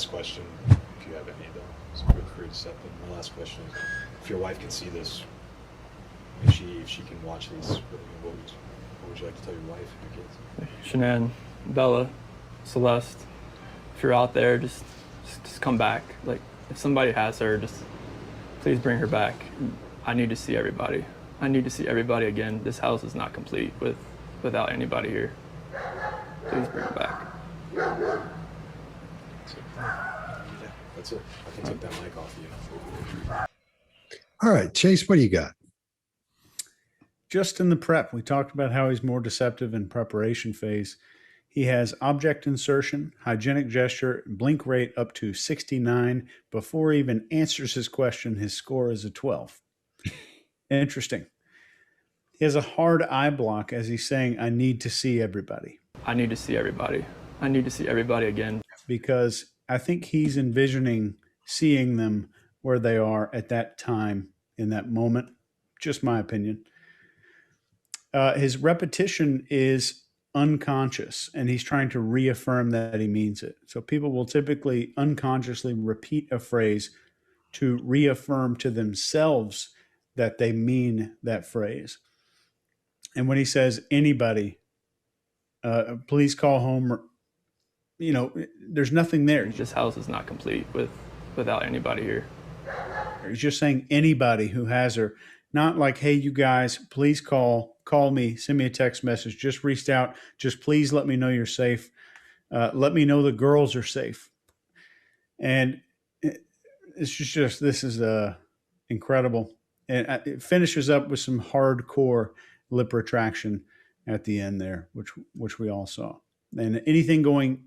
last question, if you have any of them, so feel free to set them. My last question is, if your wife can see this, if she can watch these, what would you like to tell your wife and your kids? Shanann, Bella, Celeste, if you're out there, just come back. Like, if somebody has her, just please bring her back. I need to see everybody. I need to see everybody again. This house is not complete without anybody here. Please bring her back. That's it. I can take that mic off you. All right, Chase, what do you got? Just in the prep, we talked about how he's more deceptive in preparation phase. He has object insertion, hygienic gesture, blink rate up to 69. Before he even answers his question, his score is a 12. Interesting. He has a hard eye block as he's saying, I need to see everybody. I need to see everybody. I need to see everybody again. Because I think he's envisioning seeing them where they are at that time in that moment. Just my opinion. His repetition is unconscious, and he's trying to reaffirm that he means it. So people will typically unconsciously repeat a phrase to reaffirm to themselves that they mean that phrase. And when he says anybody, please call home, there's nothing there. This house is not complete without anybody here. He's just saying anybody who has her, not like, hey, you guys, please call me, send me a text message, just reached out, just please let me know you're safe. Let me know the girls are safe. And this is incredible. And it finishes up with some hardcore lip retraction at the end there, which we all saw. And anything going,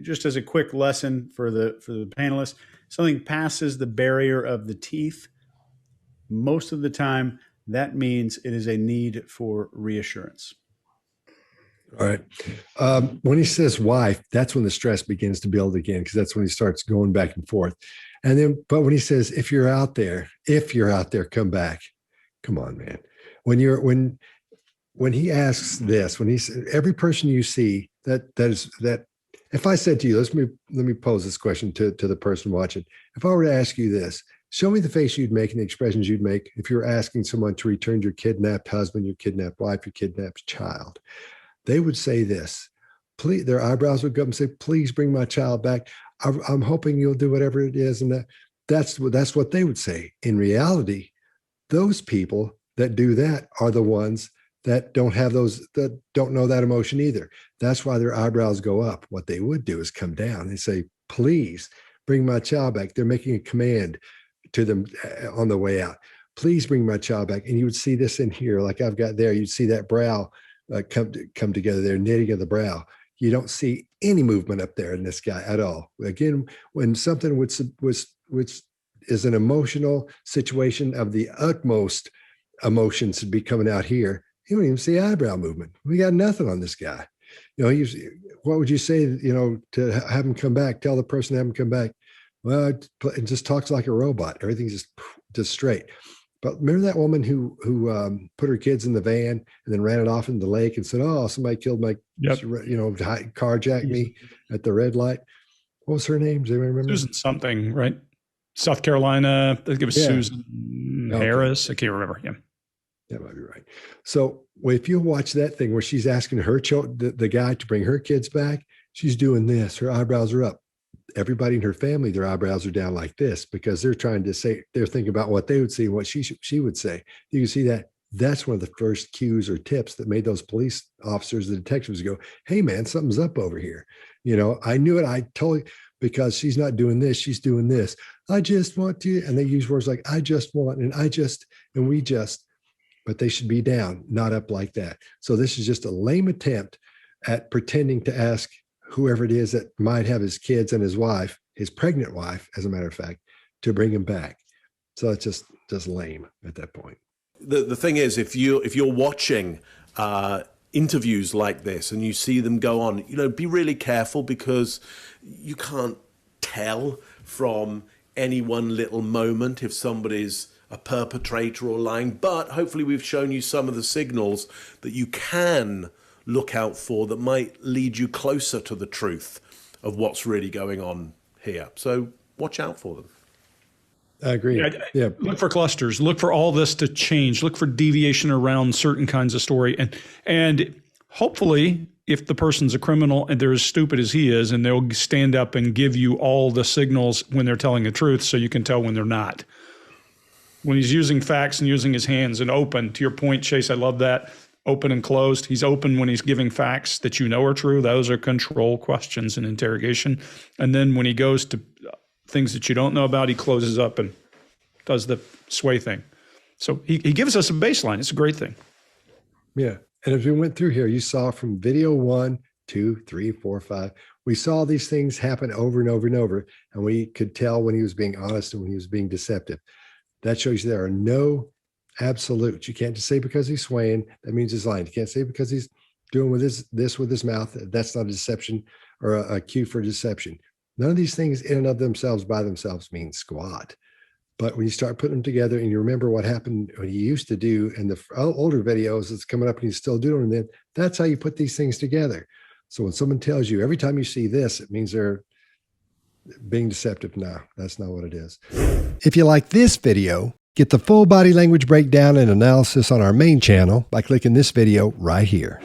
just as a quick lesson for the panelists, something passes the barrier of the teeth, most of the time, that means it is a need for reassurance. All right. When he says wife, that's when the stress begins to build again, because that's when he starts going back and forth. And then, but when he says, if you're out there, come back. Come on, man. When he asks this, when he says, every person you see, that if I said to you, let me pose this question to the person watching. If I were to ask you this, show me the face you'd make and the expressions you'd make if you were asking someone to return your kidnapped husband, your kidnapped wife, your kidnapped child. They would say this. Please, their eyebrows would go up and say, please bring my child back. I'm hoping you'll do whatever it is. And that's what they would say. In reality, those people that do that are the ones that don't have that don't know that emotion either. That's why their eyebrows go up. What they would do is come down and say, please bring my child back. They're making a command to them on the way out. Please bring my child back. And you would see this in here, like I've got there. You'd see that brow come together there, knitting of the brow. You don't see any movement up there in this guy at all. Again, when something which is an emotional situation of the utmost emotions to be coming out here, you don't even see eyebrow movement. We got nothing on this guy. What would you say, to have him come back, tell the person to have him come back? Well, it just talks like a robot. Everything's just straight. But remember that woman who put her kids in the van and then ran it off into the lake and said, oh, somebody killed my, carjacked me at the red light. What was her name? Does anyone remember? Susan something, right? South Carolina. I think it was Susan Harris. I can't remember. Yeah. That might be right. So if you watch that thing where she's asking the guy to bring her kids back, she's doing this. Her eyebrows are up. Everybody in her family, their eyebrows are down like this because they're trying to say, they're thinking about what they would see and what she would say. You can see that. That's one of the first cues or tips that made those police officers, the detectives go, hey man, something's up over here. I knew it. I told you, because she's not doing this. She's doing this. I just want to, and they use words like, I just want, and we just, but they should be down, not up like that. So this is just a lame attempt at pretending to ask whoever it is that might have his kids and his wife, his pregnant wife, as a matter of fact, to bring him back. So it's just lame at that point. The thing is, if you're watching interviews like this and you see them go on, be really careful, because you can't tell from any one little moment if somebody's a perpetrator or lying. But hopefully we've shown you some of the signals that you can look out for that might lead you closer to the truth of what's really going on here. So watch out for them. I agree. Yeah. Look for clusters. Look for all this to change. Look for deviation around certain kinds of story. And hopefully, if the person's a criminal and they're as stupid as he is, and they'll stand up and give you all the signals when they're telling the truth so you can tell when they're not. When he's using facts and using his hands and open, to your point, Chase, I love that. Open and closed. He's open when he's giving facts that you know are true. Those are control questions in interrogation. And then when he goes to things that you don't know about, he closes up and does the sway thing. So he gives us a baseline. It's a great thing. Yeah. And as we went through here, you saw from video 1, 2, 3, 4, 5, we saw these things happen over and over and over. And we could tell when he was being honest and when he was being deceptive. That shows you there are no absolutes. You can't just say because he's swaying, that means he's lying. You can't say because he's doing with this with his mouth, that's not a deception or a cue for deception. None of these things in and of themselves by themselves mean squat. But when you start putting them together and you remember what happened, what he used to do in the older videos that's coming up and he's still doing them, that's how you put these things together. So when someone tells you every time you see this, it means they're being deceptive. No, that's not what it is. If you like this video, get the full body language breakdown and analysis on our main channel by clicking this video right here.